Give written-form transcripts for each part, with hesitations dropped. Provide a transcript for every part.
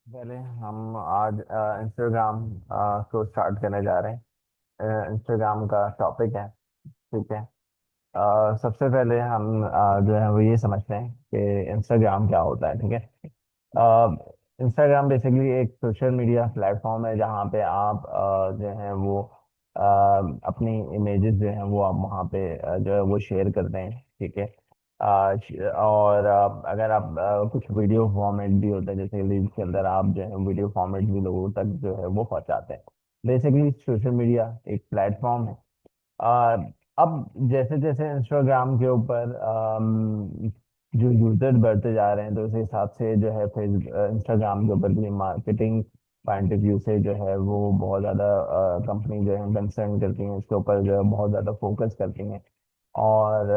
पहले हम आज इंस्टाग्राम को स्टार्ट करने जा रहे हैं। इंस्टाग्राम का टॉपिक है। ठीक है। सबसे पहले हम जो है वो ये समझते हैं कि इंस्टाग्राम क्या होता है। ठीक है। इंस्टाग्राम बेसिकली एक सोशल मीडिया प्लेटफॉर्म है जहाँ पे आप जो है वो अ, अपनी इमेजेस जो है वो आप वहाँ पे जो है वो शेयर करते हैं। ठीक है। और अगर आप कुछ वीडियो फॉर्मेट भी होता है जैसे रील्स के अंदर आप जो है वीडियो फॉर्मेट भी लोगों तक जो है वो पहुँचाते हैं। बेसिकली सोशल मीडिया एक प्लेटफॉर्म है। आ, अब जैसे जैसे इंस्टाग्राम के ऊपर जो यूजर बढ़ते जा रहे हैं तो उस हिसाब से जो है फिर इंस्टाग्राम के ऊपर भी मार्केटिंग पॉइंट ऑफ व्यू से जो है वो बहुत ज़्यादा कंपनी जो है कंसर्न करती हैं, इसके ऊपर जो है बहुत ज़्यादा फोकस करती हैं। और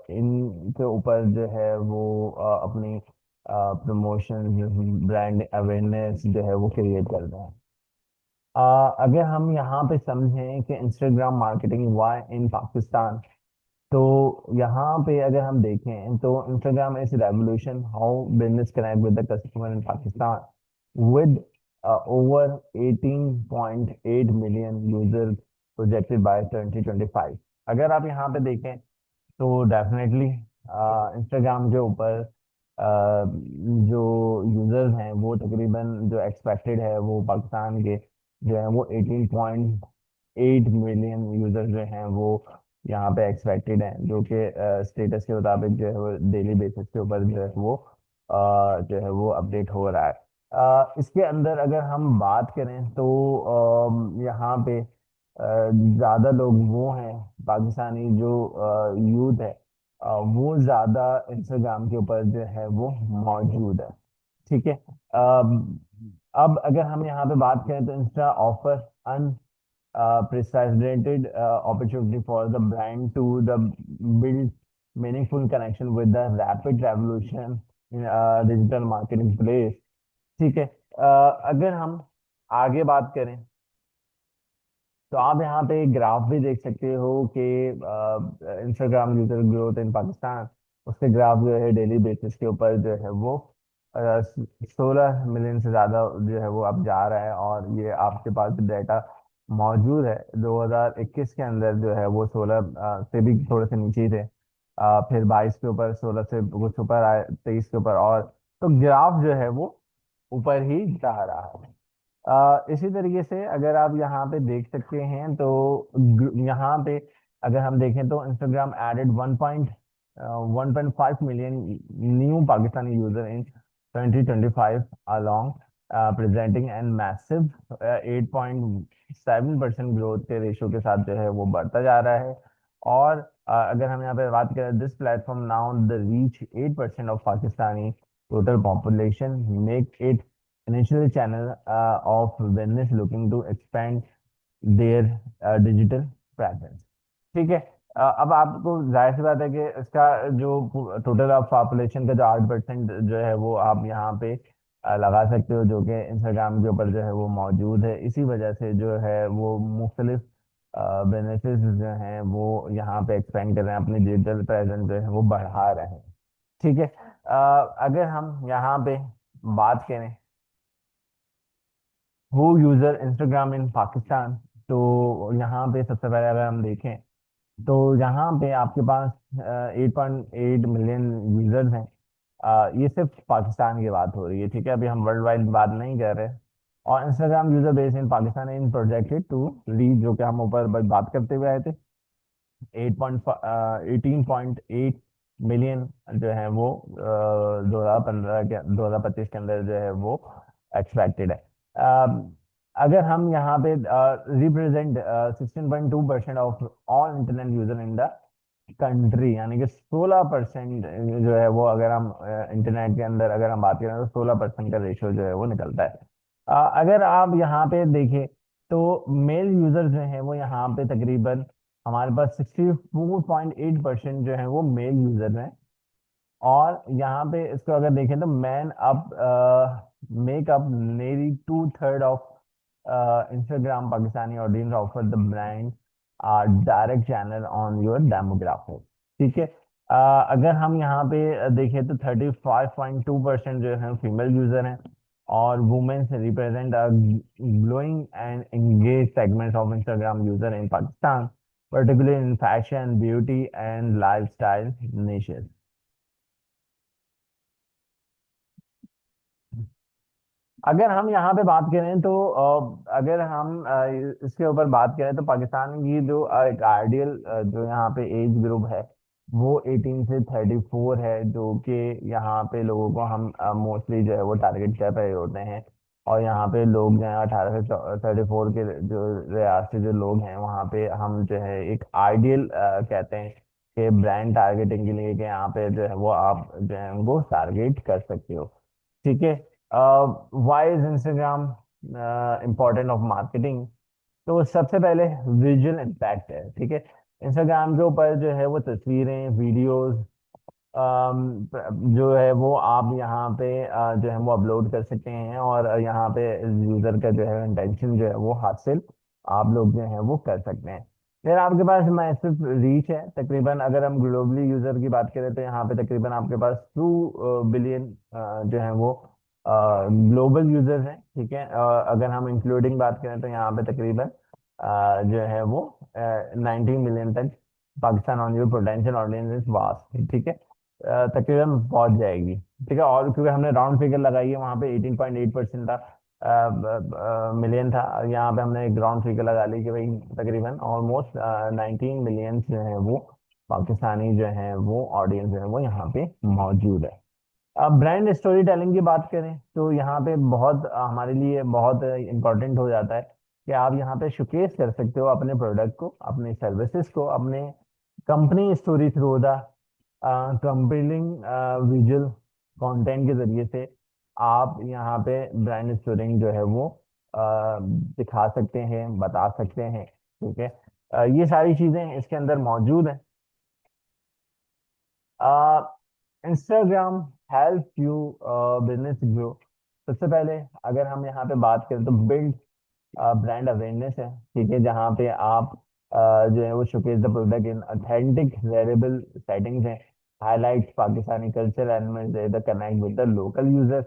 इनके ऊपर जो है वो अपनी प्रमोशन ब्रांड अवेयरनेस जो है वो क्रिएट कर रहे हैं। अगर हम यहाँ पे समझें कि Instagram marketing why in Pakistan, तो यहाँ पे अगर हम देखें तो Instagram is revolution how business connect with the customer in Pakistan with over 18.8 million user projected by 2025। अगर आप यहाँ पे देखें तो डेफिनेटली इंस्टाग्राम के ऊपर जो यूजर्स हैं वो तकरीबन जो एक्सपेक्टेड है वो पाकिस्तान के जो है वो 18.8 मिलियन यूजर्स जो हैं वो यहाँ पे एक्सपेक्टेड हैं, जो कि स्टेटस के मुताबिक जो है वो डेली बेसिस के ऊपर जो है वो जो है वो अपडेट हो रहा है। इसके अंदर अगर हम बात करें तो यहाँ पे ज़्यादा लोग वो हैं पाकिस्तानी जो यूथ है, वो ज़्यादा इंस्टाग्राम के ऊपर जो है वो मौजूद है। ठीक है। अब अगर हम यहाँ पे बात करें तो Insta offer unprecedented opportunity for the brand to the build meaningful connection with the rapid revolution in digital marketing place। ठीक है। अगर हम आगे बात करें तो आप यहाँ पे ग्राफ भी देख सकते हो कि Instagram user growth in Pakistan, उसके ग्राफ जो है डेली बेसिस के ऊपर जो है वो 16 मिलियन से ज़्यादा जो है वो अब जा रहा है। और ये आपके पास डाटा मौजूद है 2021 के अंदर जो है वो 16 से भी थोड़े से नीचे ही थे। फिर 22 के ऊपर, 16 से कुछ ऊपर आए, 23 के ऊपर। और तो ग्राफ जो है वो ऊपर ही जा रहा है। इसी तरीके से अगर आप यहाँ पे देख सकते हैं तो यहाँ पे अगर हम देखें तो Instagram added 1.5 million new Pakistani user in 2025 along presenting and massive 8.7% growth के रेशो के साथ जो है वो बढ़ता जा रहा है। और अगर हम यहाँ पे बात करें this platform now the reach 8% of Pakistani total population make it initial channel of business looking to expand their digital presence। ठीक है। अब आपको जाहिर सी बात है कि इसका जो टोटल ऑफ पॉपुलेशन का जो 8% जो है वो आप यहाँ पे लगा सकते हो, जो कि इंस्टाग्राम के ऊपर जो है वो मौजूद है। इसी वजह से जो है वो मुख्तलिफ बेनिफिट्स जो हैं वो यहाँ पे एक्सपेंड कर रहे हैं, अपनी डिजिटल प्रेजेंस जो है वो बढ़ा रहे हैं। ठीक है। अगर हम यहाँ पे बात करें हु यूजर इंस्टाग्राम इन पाकिस्तान, तो यहाँ पे सबसे पहले अगर हम देखें तो यहाँ पे आपके पास 8.8 मिलियन यूजर्स हैं। ये सिर्फ पाकिस्तान की बात हो रही है। ठीक है, अभी हम वर्ल्ड वाइड बात नहीं कर रहे। और Instagram user base in Pakistan in projected to reach, जो कि हम ऊपर बात करते हुए आए थे, 18.8 मिलियन जो है वो 2015 के 2025 के अंदर जो है वो एक्सपेक्टेड है। अगर हम यहाँ पे represent 16.2% of all internet user in the country, यानी कि 16% जो है वो, अगर हम इंटरनेट के अंदर अगर हम बात करें तो 16% का रेशियो जो है वो निकलता है। अगर आप यहाँ पे देखें तो मेल यूजर जो है वो यहाँ पे तकरीबन हमारे पास 64.8% जो है वो मेल यूजर हैं। और यहाँ पे इसको अगर देखें तो man up make up Neri 2/3 of Instagram Pakistani audience offer the brand direct channel on your demographic. ठीक है। अगर हम यहाँ पे देखें तो 35.2% जो है फीमेल यूजर हैं। और women's represent a glowing and engaged segments of Instagram user in Pakistan, particularly in fashion, beauty, and lifestyle niches. अगर हम यहाँ पे बात करें तो अगर हम इसके ऊपर बात करें तो पाकिस्तान की जो एक आइडियल जो यहाँ पे एज ग्रुप है वो 18 से 34 है, जो कि यहाँ पे लोगों को हम मोस्टली जो है वो टारगेट कर रहे होते हैं। और यहाँ पे लोग जो है 18 से 34 के जो रियासत से जो लोग हैं वहाँ पे हम जो है एक आइडियल कहते हैं कि ब्रांड टारगेटिंग के लिए कि यहाँ पे जो है वो आप जो है उनको टारगेट कर सकते हो। ठीक है। Why is Instagram important of marketing? तो सबसे पहले विजुअल इम्पैक्ट है। ठीक है। इंस्टाग्राम के ऊपर जो है वो तस्वीरें, वीडियोस जो है वो आप यहाँ पे जो है वो अपलोड कर सकते हैं, और यहाँ पे यूजर का जो है इंटेंशन जो है वो हासिल आप लोग जो है वो कर सकते हैं। फिर आपके पास मैसिव रीच है। तकरीबन अगर हम ग्लोबली यूजर की बात करें तो यहाँ पे तकरीबन आपके पास 2 बिलियन जो है वो ग्लोबल यूजर्स हैं। ठीक है। अगर हम इंक्लूडिंग बात करें तो यहाँ पे तकरीबन जो है वो 90 मिलियन तक Pakistan on your potential audience is vast. ठीक है। तकरीबन पहुंच जाएगी। ठीक है। और क्योंकि हमने राउंड फिगर लगाई है वहाँ पे 18.8% था, मिलियन था। यहाँ पे हमने एक राउंड फिगर लगा ली कि भाई तकरीबन ऑलमोस्ट 19 मिलियन जो है वो पाकिस्तानी जो है वो ऑडियंस जो है वो यहाँ पे मौजूद है। अब ब्रांड स्टोरी टेलिंग की बात करें तो यहाँ पे बहुत हमारे लिए बहुत इम्पोर्टेंट हो जाता है कि आप यहाँ पे शोकेस कर सकते हो अपने प्रोडक्ट को, अपने सर्विसेज को, अपने company story through the compelling visual content के जरिए से आप यहाँ पे ब्रांड स्टोरिंग जो है वो दिखा सकते हैं, बता सकते हैं। ठीक है। ये सारी चीजें इसके अंदर मौजूद हैं। Instagram help you business grow. सबसे पहले अगर हम यहाँ पे बात करें तो बिल्ड ब्रांड अवेयरनेस है। ठीक है। जहाँ पे आप जो है वो showcase the product in authentic variable settings हैं, highlight Pakistani culture elements the connect with the local users.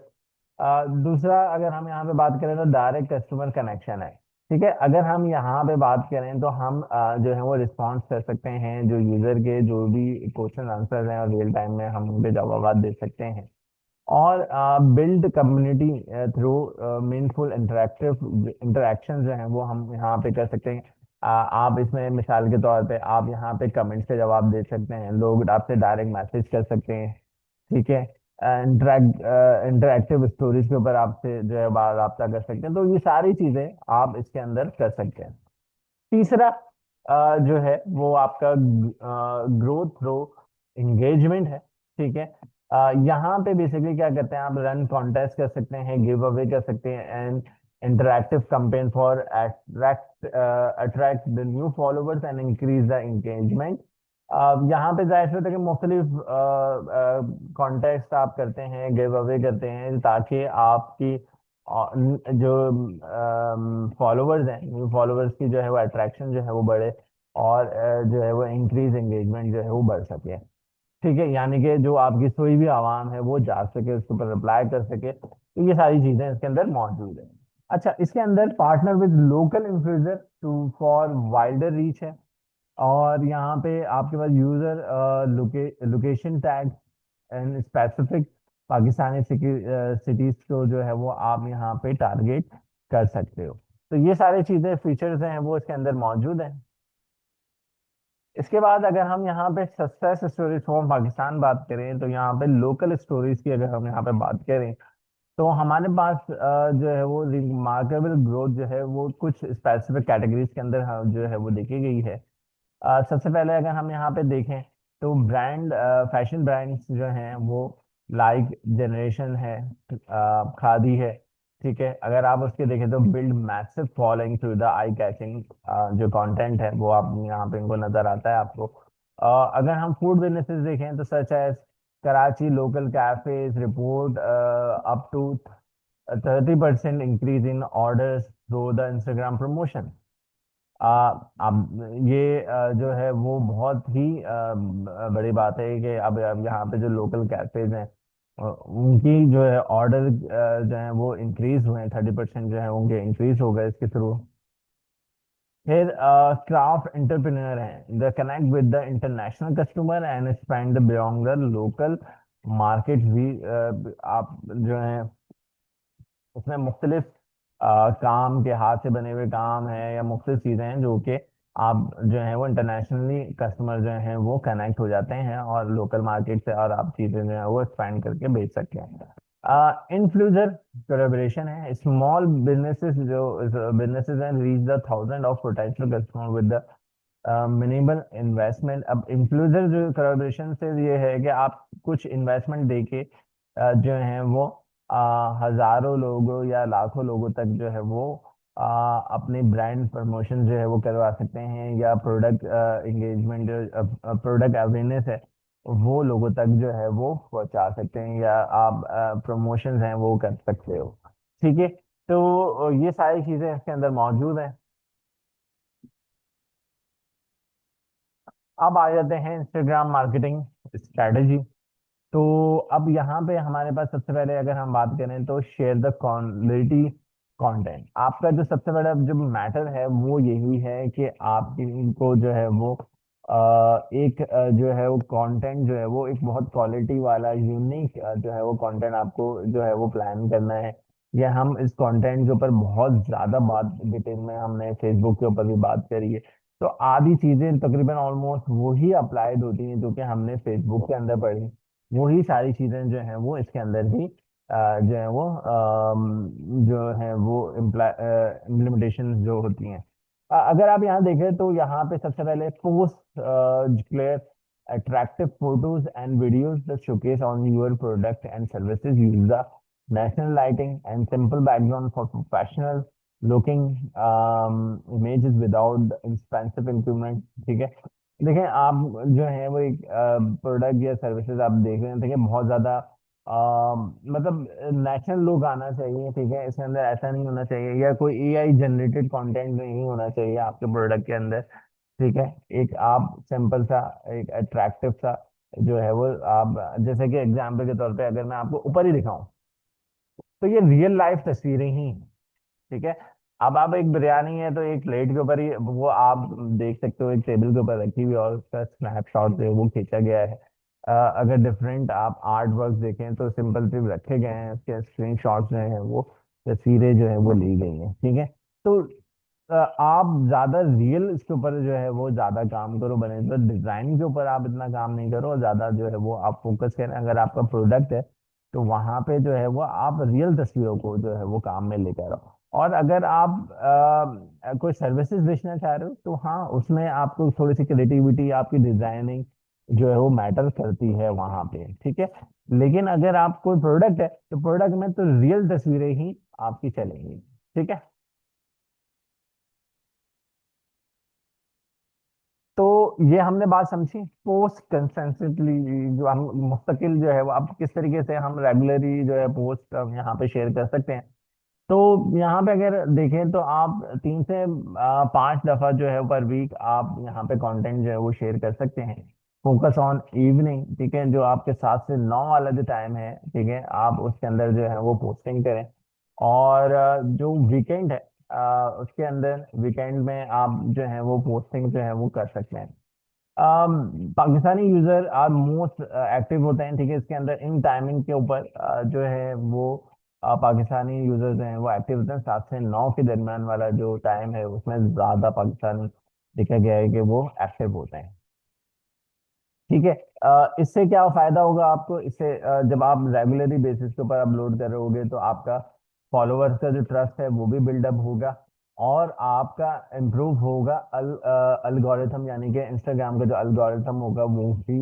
दूसरा अगर हम यहाँ पे बात करें तो डायरेक्ट कस्टमर कनेक्शन है। ठीक है। अगर हम यहाँ पे बात करें तो हम जो है वो रिस्पॉन्स कर सकते हैं जो यूजर के जो भी क्वेश्चन आंसर हैं, और रियल टाइम में हम उनके जवाब दे सकते हैं। और बिल्ड कम्युनिटी थ्रू मीनफुल इंटरेक्शन जो है वो हम यहाँ पे कर सकते हैं। आप इसमें मिसाल के तौर पे आप यहाँ पे कमेंट्स के जवाब दे सकते हैं, लोग आपसे डायरेक्ट मैसेज कर सकते हैं। ठीक है। इंटरेक्टिव स्टोरीज के ऊपर आपसे जो है रब्ता कर सकते हैं। तो ये सारी चीजें आप इसके अंदर कर सकते हैं। तीसरा जो है वो आपका ग्रोथ थ्रू एंगेजमेंट है। ठीक है। यहाँ पे बेसिकली क्या करते हैं, आप रन कॉन्टेस्ट कर सकते हैं, गिव अवे कर सकते हैं, and interactive campaign for attract the new followers and increase the engagement. यहाँ पे जाहिर सी बात है कि मुख्तलिफ कॉन्टेस्ट आप करते हैं, गिव अवे करते हैं, ताकि आपकी जो फॉलोवर्स हैं, न्यू फॉलोवर्स की जो है वो अट्रैक्शन जो है वो बढ़े, और जो है वो इंक्रीज एंगेजमेंट जो है वो बढ़ सके। ठीक है। यानी कि जो आपकी कोई भी आवाम है वो जा सके, उसके ऊपर रिप्लाई कर सके। तो ये सारी चीजें इसके अंदर मौजूद है। अच्छा, इसके अंदर partner with local influencer to for wider reach है। और यहाँ पे आपके पास user location tag and specific Pakistani cities को जो है वो आप यहाँ पे टारगेट कर सकते हो। तो ये सारी चीजें फीचर्स हैं वो इसके अंदर मौजूद हैं। इसके बाद अगर हम यहाँ पे सक्सेस स्टोरीज फ्रॉम पाकिस्तान बात करें तो यहाँ पे लोकल स्टोरीज की अगर हम यहाँ पे बात करें तो हमारे पास जो है वो रिमार्केबल ग्रोथ जो है वो कुछ स्पेसिफिक कैटेगरीज के अंदर जो है वो देखी गई है। सबसे पहले अगर हम यहाँ पे देखें तो ब्रांड फैशन ब्रांड्स जो हैं वो लाइक जनरेशन है, खादी है। ठीक है। अगर आप उसके देखें तो build massive following through the eye catching जो कंटेंट है वो आप यहाँ पे इनको नजर आता है आपको। अगर हम फूड बिजनेसेस देखें तो such as Karachi local cafes report up to 30% increase in orders through the Instagram promotion. अब ये जो है वो बहुत ही बड़ी बात है कि अब यहाँ पे जो लोकल कैफेज हैं उनकी जो है ऑर्डर जो है वो इंक्रीज हुए हैं, 30% जो है उनके इंक्रीज हो गए इसके थ्रू। फिर क्राफ्ट एंटरप्रेन्योर हैं, the connect with the international customer and expand beyond the local market भी। आप जो है उसमें मुख्तलिफ काम के हाथ से बने हुए काम है या मुख्तलिफ चीज़ें हैं जो कि आप जो है वो इंटरनेशनली कस्टमर जो हैं वो कनेक्ट हो जाते हैं और लोकल मार्केट से, और आप चीज़ें जो है वो एक्सपेंड करके बेच सकते हैं। इन्फ्लुएंसर कोलैबोरेशन है, स्मॉल बिजनेसेस जो बिजनेसेस हैं reach the thousand of potential customer with the minimal investment. अब इन्फ्लुएंसर जो कोलैबोरेशन से ये है कि आप कुछ इन्वेस्टमेंट देके जो है वो हजारों लोगों या लाखों लोगों तक जो है वो अपनी ब्रांड प्रमोशन जो है वो करवा सकते हैं, या प्रोडक्ट एंगेजमेंट जो प्रोडक्ट अवेयरनेस है वो लोगों तक जो है वो पहुंचा सकते हैं, या आप प्रमोशंस हैं वो कर सकते हो। ठीक है, तो ये सारी चीजें इसके अंदर मौजूद हैं। अब आ जाते हैं इंस्टाग्राम मार्केटिंग स्ट्रेटेजी। तो अब यहाँ पे हमारे पास सबसे पहले अगर हम बात करें तो शेयर द क्वालिटी कंटेंट। आपका जो सबसे बड़ा जो मैटर है वो यही है कि आपको जो है वो एक जो है वो कंटेंट जो है वो एक बहुत क्वालिटी वाला यूनिक जो है वो कंटेंट आपको जो है वो प्लान करना है। या हम इस कंटेंट के ऊपर बहुत ज्यादा बात डिटेल में हमने फेसबुक के ऊपर भी बात करी है, तो आधी चीजें तकरीबन ऑलमोस्ट वही अप्लाइड होती हैं जो कि हमने फेसबुक के अंदर पढ़ी, वही सारी चीजें जो हैं वो इसके अंदर भी जो है वो जो है वो इम्प्लीमेंटेशन जो होती हैं। अगर आप यहाँ देखें तो यहाँ पे सबसे पहले post clear attractive photos and videos that showcase on your product and services, use the national lighting and simple background for professional looking images without expensive equipment. ठीक है, देखें आप जो है वो एक प्रोडक्ट या सर्विसेज आप देख रहे हैं, ठीक है, बहुत ज्यादा मतलब नेचुरल लुक आना चाहिए। ठीक है, इसके अंदर ऐसा नहीं होना चाहिए, या कोई एआई जनरेटेड कंटेंट नहीं होना चाहिए आपके प्रोडक्ट के अंदर। ठीक है, एक आप सिंपल सा एक अट्रैक्टिव सा जो है वो आप, जैसे कि एग्जाम्पल के तौर पे अगर मैं आपको ऊपर ही दिखाऊं तो ये रियल लाइफ तस्वीरें ही हैं। ठीक है, अब आप एक बिरयानी है तो एक प्लेट के ऊपर ही वो आप देख सकते हो, एक टेबल के ऊपर रखी हुई है और उसका स्नैपशॉट जो है वो खींचा गया है। अगर डिफरेंट आप आर्ट वर्क देखें तो सिंपल सिर्फ रखे गए हैं, उसके स्क्रीन शॉट्स जो हैं वो तस्वीरें जो है वो ली गई हैं। ठीक है, तो आप ज्यादा रियल इसके ऊपर जो है वो ज्यादा काम करो, बने तो डिजाइन के ऊपर आप इतना काम नहीं करो, ज्यादा जो है वो आप फोकस करें। अगर आपका प्रोडक्ट है तो वहां पे जो है वो आप रियल तस्वीरों को जो है वो काम में लेकर आओ। और अगर आप कोई सर्विसेज बेचना चाह रहे हो तो हाँ, उसमें आपको थोड़ी सी क्रिएटिविटी, आपकी डिजाइनिंग जो है वो मैटर करती है वहां पे। ठीक है, लेकिन अगर आप कोई प्रोडक्ट है तो प्रोडक्ट में तो रियल तस्वीरें ही आपकी चलेंगी। ठीक है, तो ये हमने बात समझी पोस्ट कंसिस्टेंटली, जो हम मुस्तकिल जो है वो अब किस तरीके से हम रेगुलरली जो है पोस्ट यहाँ पे शेयर कर सकते हैं। तो यहाँ पे अगर देखें तो आप 3 से 5 दफा जो है पर वीक आप यहाँ पे कंटेंट जो है वो शेयर कर सकते हैं। फोकस ऑन इवनिंग, ठीक है, जो आपके 7 से 9 वाला जो टाइम है, ठीक है, आप उसके अंदर जो है वो पोस्टिंग करें। और जो वीकेंड है उसके अंदर वीकेंड में आप जो है वो पोस्टिंग जो है वो कर सकते हैं। Pakistani user are most active होते हैं। ठीक है, इसके अंदर इन टाइमिंग के ऊपर जो है वो पाकिस्तानी यूजर्स हैं वो एक्टिव होते हैं, 7 से 9 के दरमियान वाला जो टाइम है उसमें ज्यादा पाकिस्तानी देखा गया है कि वो एक्टिव होते हैं। ठीक है, इससे क्या फायदा होगा आपको, इससे जब आप रेगुलरली बेसिस के ऊपर अपलोड कर रहोगे तो आपका फॉलोअर्स का जो ट्रस्ट है वो भी बिल्डअप होगा, और आपका इम्प्रूव होगा अल्गोरिथम, यानी कि इंस्टाग्राम का जो अल्गोरिथम होगा वो भी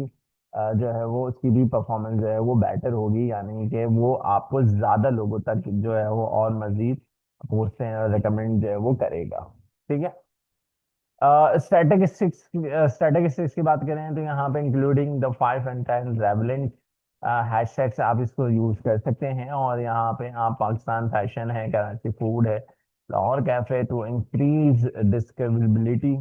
जो है वो उसकी भी परफॉर्मेंस जो है वो बेटर होगी, यानी कि वो आपको ज्यादा लोगों तक जो है वो और मजीद पोस्टें और रिकमेंड जो है वो करेगा। ठीक है, स्टैटिस्टिक्स स्टैटिस्टिक्स की बात करें तो यहाँ पे इंक्लूडिंग द 5 and 10 रेवलेंट हैशटैग्स आप इसको यूज कर सकते हैं। और यहाँ पे आप पाकिस्तान फैशन है, कराची फूड है, Lahore cafe, to increase discoverability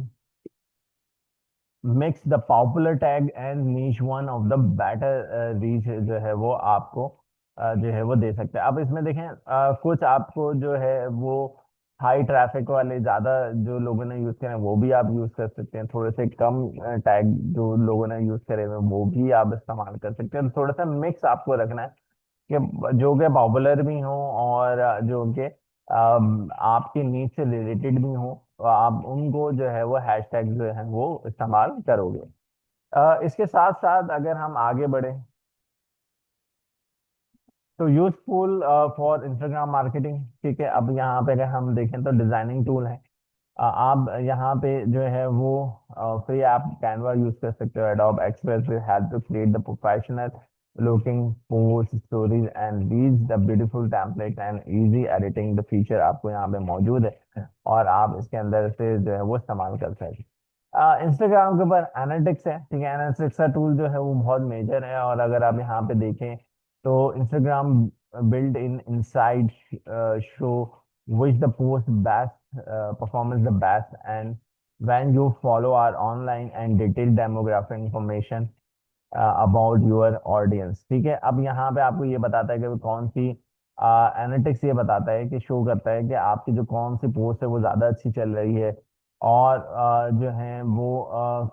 mix the popular tag and niche one of the better reach जो है वो आपको जो है वो दे सकते हैं। अब इसमें देखें कुछ आपको जो है वो हाई ट्रैफिक वाले ज्यादा जो लोगों ने यूज करे वो भी आप यूज कर सकते हैं, थोड़े से कम टैग जो लोगों ने यूज करे हुए वो भी आप इस्तेमाल कर सकते हैं। थोड़ा सा मिक्स आपको रखना है कि जो कि पॉपुलर भी हो और जो कि आपकी नीड से रिलेटेड भी हो, तो आप उनको जो है वो हैशटैग जो है वो इस्तेमाल करोगे। इसके साथ साथ अगर हम आगे बढ़े तो यूजफुल फॉर इंस्टाग्राम मार्केटिंग, ठीक है। अब यहाँ पे अगर हम देखें तो डिजाइनिंग टूल है। आप यहाँ पे जो है वो फ्री ऐप कैनवा यूज कर सकते हो। Adobe Express will help to create the professional looking post stories and reach the beautiful template and easy editing the feature आपको यहाँ पे मौजूद है और आप इसके अंदर से जो है वो इस्तेमाल कर सकते हैं। इंस्टाग्राम के ऊपर एनालिटिक्स है, ठीक है। एनालिटिक्स का टूल जो है वो बहुत मेजर है और अगर आप यहाँ पे देखें तो Instagram build in inside show which the post best performance the best and when you follow our online and detailed demographic information about your audience, ठीक है। अब यहाँ पे आपको ये बताता है कि वो कौन सी एनालिटिक्स ये बताता है कि शो करता है कि आपकी जो कौन सी पोस्ट है वो ज़्यादा अच्छी चल रही है और जो है वो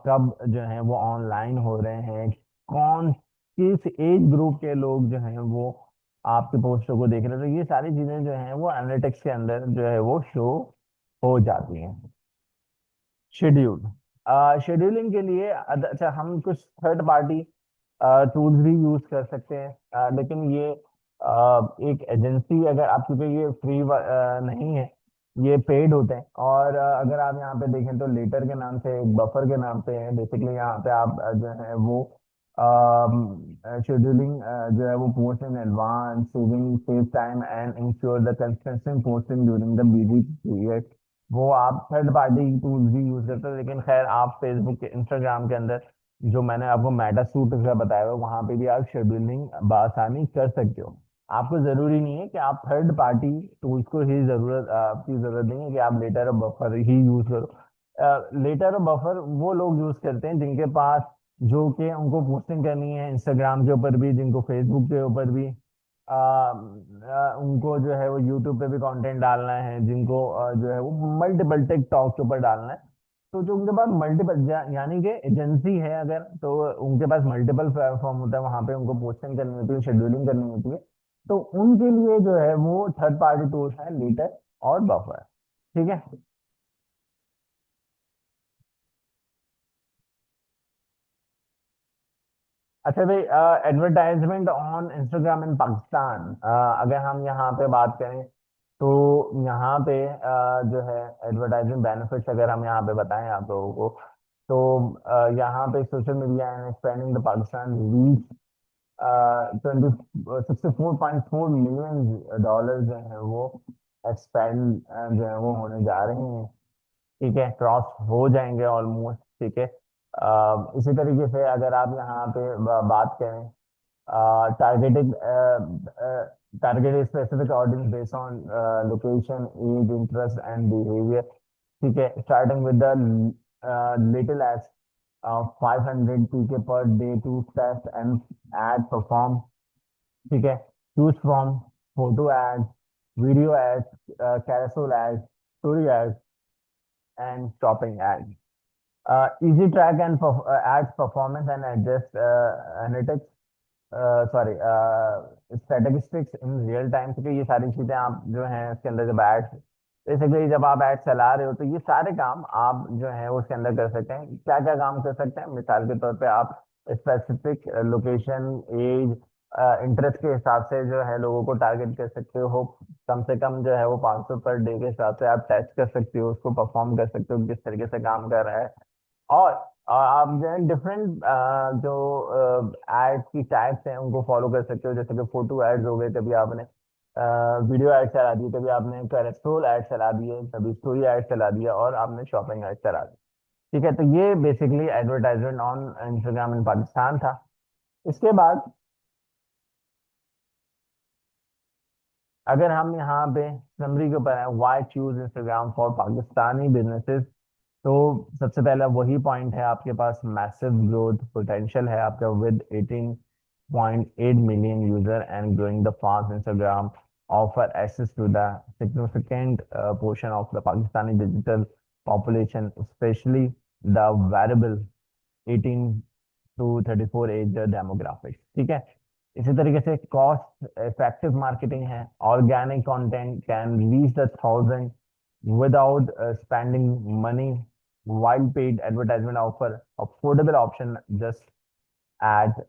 कब जो है वो ऑनलाइन हो रहे हैं, कौन किस एज ग्रुप के लोग जो हैं वो आपकी पोस्टों को देख रहे हैं। तो ये सारी चीज़ें जो हैं वो एनालिटिक्स के अंदर जो है वो शो हो जाती हैं। शेड्यूल शेड्यूलिंग के लिए अच्छा हम कुछ थर्ड पार्टी टूल्स भी यूज कर सकते हैं, लेकिन ये एक एजेंसी अगर आप, क्योंकि ये फ्री नहीं है, ये पेड होते हैं। और अगर आप यहाँ पे देखें तो लेटर के नाम से, एक बफर के नाम पे है। बेसिकली यहाँ पे आप जो है वो शेड्यूलिंग जो है वो post in advance saving save time and ensure the consistent posting during the busy period. वो आप थर्ड पार्टी टूल्स भी यूज करते हैं, लेकिन खैर आप फेसबुक के इंस्टाग्राम के अंदर जो मैंने आपको मेटा सूट का बताया हुआ वहां पे भी आप शेड्यूलिंग बआसानी कर सकते हो। आपको जरूरी नहीं है कि आप थर्ड पार्टी टूल्स को ही जरूरत, आपकी जरूरत नहीं है कि आप लेटर और बफर ही यूज करो। लेटर और बफर वो लोग यूज करते हैं जिनके पास, जो कि उनको पोस्टिंग करनी है इंस्टाग्राम के ऊपर भी, जिनको फेसबुक के ऊपर भी, उनको जो है वो यूट्यूब पे भी कंटेंट डालना है, जिनको जो है वो मल्टीपल टिकटॉक के ऊपर डालना है। तो जो उनके पास मल्टीपल यानी कि एजेंसी है अगर, तो उनके पास मल्टीपल प्लेटफॉर्म होता है, वहां पे उनको पोस्टिंग करनी होती है, शेड्यूलिंग करनी होती है। तो उनके लिए जो है वो थर्ड पार्टी टूल्स है लीटर और बफर, ठीक है। अच्छा भाई, एडवर्टाइजमेंट ऑन इंस्टाग्राम इन पाकिस्तान, अगर हम यहाँ पे बात करें तो यहाँ पे जो है एडवर्टाइजमेंट बेनिफिट्स अगर हम यहाँ पे बताएं आप लोगों को, तो यहाँ पे social media and expanding the Pakistan reach 64.4 million dollar जो है वो एक्सपेंड जो है वो होने जा रहे हैं, ठीक है। क्रॉस हो जाएंगे ऑलमोस्ट, ठीक है। इसी तरीके से अगर आप यहाँ पे बात करें targeted targeted specific audience based on location, age, interest, and behavior, ठीक है। Starting with the little as 500 PK per day to test and ad perform, ठीक है। Choose from photo ads, video ads, carousel ads, story ads, and shopping ads. Easy track and ads performance and adjust analytics, sorry statistics in real time, क्योंकि ये सारी चीजें आप जो हैं इसके अंदर जब एड, बेसिकली जब आप एड चला रहे हो तो ये सारे काम आप जो है उसके अंदर कर सकते हैं। क्या क्या काम कर सकते हैं, मिसाल के तौर पे आप स्पेसिफिक लोकेशन, एज, इंटरेस्ट के हिसाब से जो है लोगों को टारगेट कर सकते हो। कम से कम जो है वो 500 पर डे के हिसाब से आप टेस्ट कर सकते हो, उसको परफॉर्म कर सकते हो किस तरीके से काम कर रहा है। और आप जो है डिफरेंट जो एड्स की टाइप्स हैं उनको फॉलो कर सकते हो, जैसे कि फोटो एड्स हो गए, कभी आपने वीडियो एड चला दी, कभी आपने कैरेक्टरोल एड चला दिए, कभी स्टोरी एड चला दिया और आपने शॉपिंग एड चला दी, ठीक है। तो ये बेसिकली एडवर्टाइजमेंट ऑन इंस्टाग्राम इन पाकिस्तान था। इसके बाद अगर हम यहाँ पे समरी के ऊपर है, why choose Instagram for Pakistani businesses, तो सबसे पहला वही पॉइंट है, आपके पास मैसिव ग्रोथ पोटेंशियल है आपका with 18.8 million user and growing the fast. Instagram offer access to the significant portion of the Pakistani digital population, especially the variable 18 to 34 age demographics. ठीक है। इसी तरीके से कॉस्ट इफेक्टिव मार्केटिंग है, organic content can reach the thousand without spending money, while paid advertisement offer affordable option just at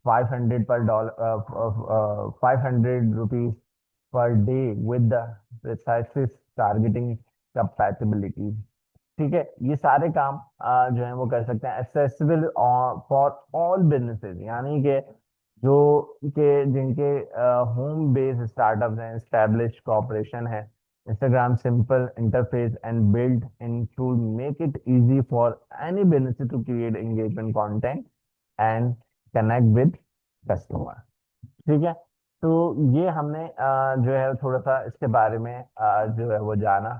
500 per dollar 500 rupees per day with the precise targeting compatibility। ठीक है। ये सारे काम जो है वो कर सकते हैं, एक्सेसिबल फॉर ऑल बिजनेसेस, यानी कि जो के जिनके होम बेस्ड स्टार्टअप्स हैं, एस्टैब्लिश कॉर्पोरेशन है। Instagram simple interface and build in to make it easy for any business to create engagement content and connect with customer. ठीक है। तो ये हमने जो है थोड़ा सा इसके बारे में जो है वो जाना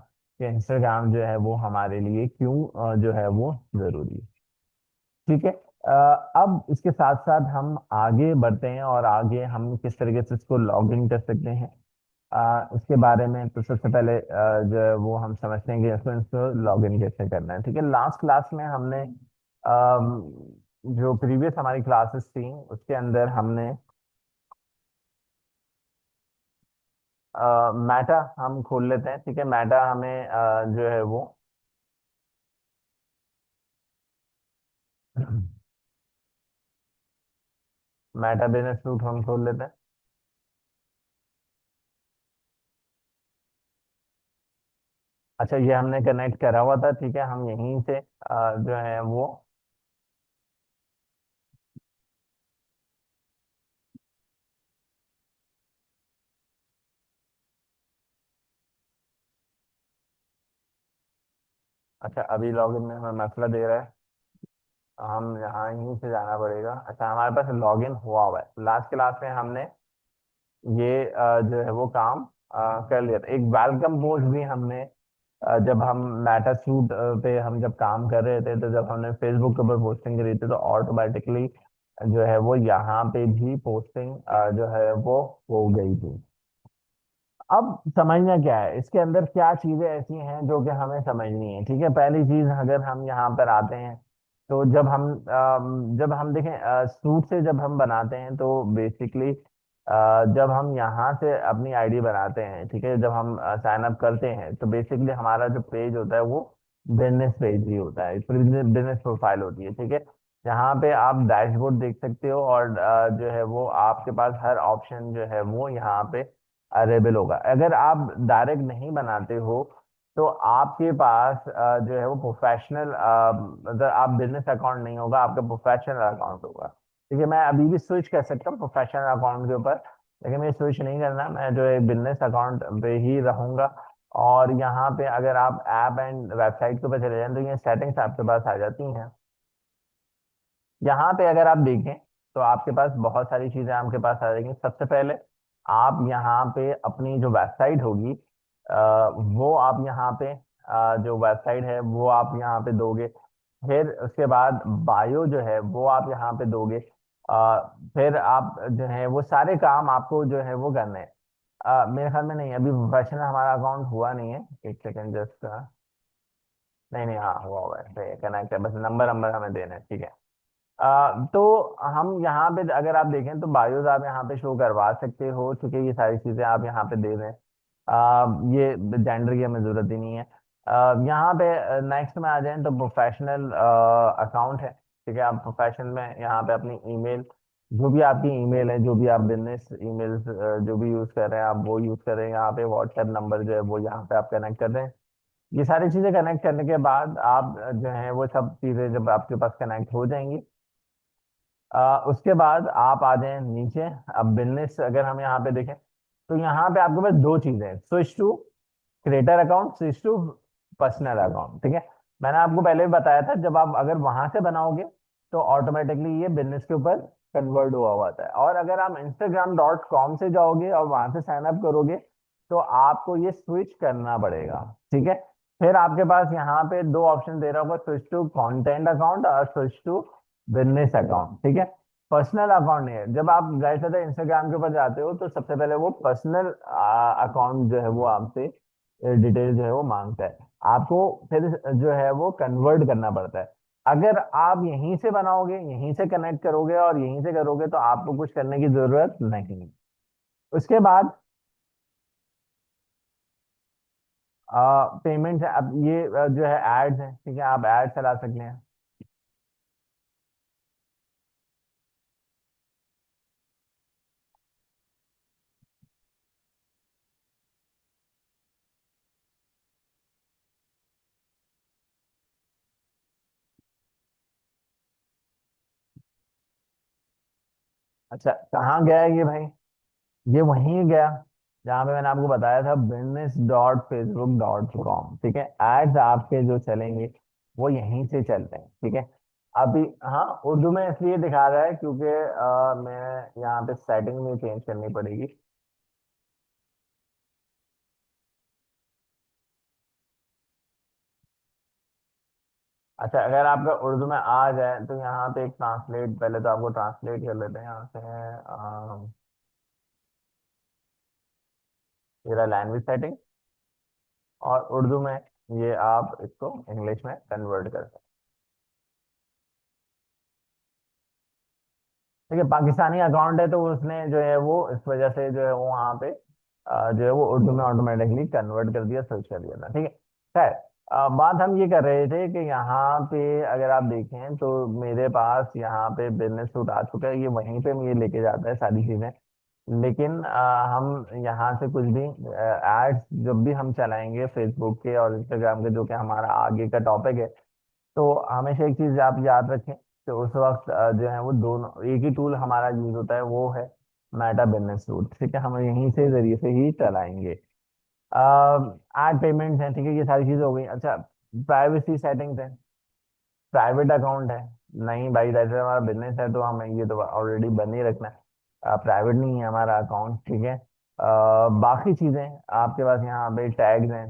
कि इंस्टाग्राम जो है वो हमारे लिए क्यों जो है वो जरूरी है। ठीक है। अब इसके साथ साथ हम आगे बढ़ते हैं और आगे हम किस तरीके से इसको लॉग इन कर सकते हैं इसके बारे में। तो सबसे पहले जो है वो हम समझते हैं कि इसको लॉग इन कैसे करना है। ठीक है। लास्ट क्लास में हमने जो प्रीवियस हमारी क्लासेस थी उसके अंदर हमने मैटा हम खोल लेते हैं। ठीक है। मैटा हमें जो है वो मैटा बिजनेस सूट हम खोल लेते हैं। अच्छा, ये हमने कनेक्ट करा हुआ था। ठीक है। हम यहीं से जो है वो अच्छा, अभी लॉगिन में हमें मसला दे रहा है, हम यहाँ यहीं से जाना पड़ेगा। अच्छा, हमारे पास लॉगिन हुआ हुआ है। लास्ट क्लास में हमने ये जो है वो काम कर लिया था। एक वेलकम पोस्ट भी हमने जब हम मेटा सूट पे हम जब काम कर रहे थे, तो जब हमने फेसबुक के ऊपर पोस्टिंग करी थी तो ऑटोमेटिकली जो है वो यहाँ पे भी पोस्टिंग जो है वो हो गई थी। अब समझना क्या है, इसके अंदर क्या चीजें ऐसी हैं जो कि हमें समझनी है। ठीक है। पहली चीज, अगर हम यहाँ पर आते हैं तो जब हम देखें सूट से जब हम बनाते हैं तो बेसिकली जब हम यहाँ से अपनी आईडी बनाते हैं, ठीक है, जब हम साइन अप करते हैं तो बेसिकली हमारा जो पेज होता है वो बिजनेस पेज ही होता है, बिजनेस प्रोफाइल होती है। ठीक है। यहाँ पे आप डैशबोर्ड देख सकते हो और जो है वो आपके पास हर ऑप्शन जो है वो यहाँ पे अवेलेबल होगा। अगर आप डायरेक्ट नहीं बनाते हो तो आपके पास जो है वो प्रोफेशनल मतलब आप बिजनेस अकाउंट नहीं होगा, आपका प्रोफेशनल अकाउंट होगा। ठीक है। मैं अभी भी स्विच कर सकता हूँ प्रोफेशनल अकाउंट के ऊपर, लेकिन मैं स्विच नहीं करना, मैं जो है बिजनेस अकाउंट पे ही रहूंगा। और यहाँ पे अगर आप ऐप एंड वेबसाइट के ऊपर चले जाएं तो ये सेटिंग्स आपके पास आ जाती हैं। यहाँ पे अगर आप देखें तो आपके पास बहुत सारी चीजें आपके पास आ जाएंगी। सबसे पहले आप यहाँ पे अपनी जो वेबसाइट होगी वो आप यहाँ पे जो वेबसाइट है वो आप यहाँ पे दोगे। फिर उसके बाद बायो जो है वो आप यहाँ पे दोगे। फिर आप जो है वो सारे काम आपको जो है वो करने हैं। मेरे ख्याल में नहीं, अभी प्रोफेशनल हमारा अकाउंट हुआ नहीं है। एक सेकेंड जस्ट, नहीं नहीं, हाँ हुआ हुआ है, कनेक्ट है, बस नंबर नंबर हमें देना है। ठीक है। तो हम यहाँ पे अगर आप देखें तो बायोस आप यहाँ पे शो करवा सकते हो, क्योंकि ये सारी चीजें आप यहाँ पे दे रहे हैं। ये जेंडर की हमें जरूरत ही नहीं है। यहाँ पे नेक्स्ट में आ जाएं तो प्रोफेशनल अकाउंट है। ठीक है। आप प्रोफेशनल में यहाँ पे अपनी ईमेल, जो भी आपकी ईमेल है, जो भी आप बिजनेस ईमेल जो भी यूज कर रहे हैं आप वो यूज कर रहे हैं। यहाँ पे व्हाट्सएप नंबर जो है वो यहाँ पे आप कनेक्ट कर रहे हैं। ये सारी चीजें कनेक्ट करने के बाद आप जो है वो सब चीजें जब आपके पास कनेक्ट हो जाएंगी उसके बाद आप आ जाएं नीचे। अब बिजनेस अगर हम यहाँ पे देखें तो यहाँ पे आपके पास दो चीजें हैं, switch to creator account, switch to personal account. ठीक है। मैंने आपको पहले भी बताया था, जब आप अगर वहां से बनाओगे तो ऑटोमेटिकली ये बिजनेस के ऊपर कन्वर्ट हुआ हुआ था। और अगर आप instagram.com से जाओगे और वहां से साइन अप करोगे तो आपको ये स्विच करना पड़ेगा। ठीक है। फिर आपके पास यहाँ पे दो ऑप्शन दे रहा होगा, स्विच टू कंटेंट अकाउंट और स्विच टू बिजनेस अकाउंट, ठीक है। पर्सनल अकाउंट नहीं है। जब आप जाहिर सी बात है इंस्टाग्राम के ऊपर जाते हो तो सबसे पहले वो पर्सनल अकाउंट जो है वो आपसे डिटेल जो है वो मांगता है। आपको फिर जो है वो कन्वर्ट करना पड़ता है। अगर आप यहीं से बनाओगे, यहीं से कनेक्ट करोगे और यहीं से करोगे तो आपको कुछ करने की जरूरत नहीं। उसके बाद पेमेंट है। अब ये जो है एड्स है, ठीक है, आप एड चला सकते हैं। अच्छा, कहाँ गया है ये भाई? ये वहीं गया जहाँ पे मैंने आपको बताया था, business.facebook.com, ठीक है। एड्स आपके जो चलेंगे वो यहीं से चलते हैं, ठीक है। अभी हाँ, उर्दू में इसलिए दिखा रहा है क्योंकि मैं यहाँ पे सेटिंग में चेंज करनी पड़ेगी। अच्छा, अगर आपका उर्दू में आ जाए तो यहाँ पे एक ट्रांसलेट, पहले तो आपको ट्रांसलेट कर लेते हैं यहाँ से। मेरा लैंग्वेज सेटिंग, और उर्दू में ये आप इसको इंग्लिश में कन्वर्ट कर सकते हैं। ठीक है, पाकिस्तानी अकाउंट है तो उसने जो है वो इस वजह से जो है वो वहाँ पे जो है वो उर्दू में ऑटोमेटिकली कन्वर्ट कर दिया, सर्च कर दिया था, ठीक है। खैर, बात हम ये कर रहे थे कि यहाँ पे अगर आप देखें तो मेरे पास यहाँ पे बिजनेस सूट आ चुका है। ये वहीं पे ये लेके जाता है सारी चीज़ें। लेकिन हम यहाँ से कुछ भी एड्स जब भी हम चलाएंगे फेसबुक के और इंस्टाग्राम के, जो कि हमारा आगे का टॉपिक है, तो हमेशा एक चीज आप याद रखें कि उस वक्त जो है वो दोनों एक ही टूल हमारा यूज होता है, वो है मेटा बिजनेस सूट, ठीक है। हम यहीं से जरिए से ही चलाएंगे। एड पेमेंट्स हैं, ठीक है, ये सारी चीजें हो गई। अच्छा, प्राइवेसी सेटिंग्स है, प्राइवेट अकाउंट है। नहीं भाई, जैसे हमारा बिजनेस है तो हमें ये तो ऑलरेडी बन ही रखना है। प्राइवेट नहीं है हमारा अकाउंट, ठीक है। बाकी चीजें आपके पास यहाँ पे टैग्स हैं।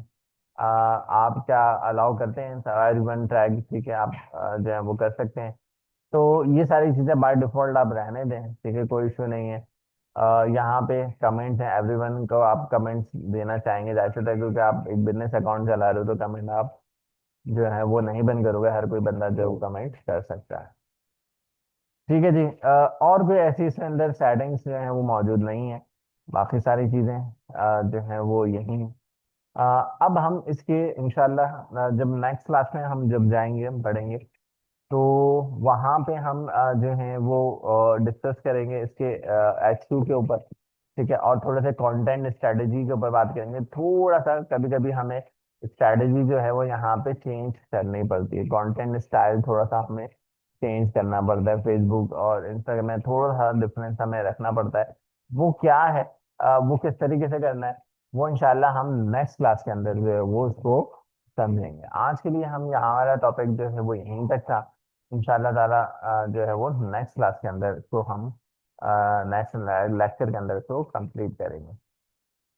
आप क्या अलाउ करते हैं सारा वन ट्रैक, ठीक है, आप जो है वो कर सकते हैं। तो ये सारी चीजें बाय डिफॉल्ट आप रहने दें, ठीक है, कोई इशू नहीं है। यहाँ पे कमेंट्स हैं, एवरीवन को आप कमेंट्स देना चाहेंगे जाहिर सी बात है, क्योंकि आप एक बिजनेस अकाउंट चला रहे हो तो कमेंट आप जो है वो नहीं बंद करोगे, हर कोई बंदा जो कमेंट कर सकता है। ठीक है जी। और कोई ऐसी इसके अंदर सेटिंग्स जो है वो मौजूद नहीं है। बाकी सारी चीजें जो है वो यही हैं। अब हम इसके इंशाल्लाह जब नेक्स्ट क्लास में हम जब जाएंगे, हम पढ़ेंगे, तो वहाँ पे हम जो है वो डिस्कस करेंगे इसके HQ के ऊपर, ठीक है। और थोड़े से कंटेंट स्ट्रेटेजी के ऊपर बात करेंगे। थोड़ा सा कभी कभी हमें स्ट्रेटेजी जो है वो यहाँ पे चेंज करनी पड़ती है, कंटेंट स्टाइल थोड़ा सा हमें चेंज करना पड़ता है। फेसबुक और इंस्टाग्राम में थोड़ा सा डिफरेंस हमें रखना पड़ता है। वो क्या है, वो किस तरीके से करना है, वो इंशाल्लाह हम नेक्स्ट क्लास के अंदर जो है वो उसको समझेंगे। आज के लिए हम यहाँ हमारा टॉपिक जो है वो यहीं तक था। इंशाल्लाह ताला जो है वो नेक्स्ट क्लास के अंदर इसको हम नेक्स्ट लेक्चर के अंदर इसको कंप्लीट करेंगे।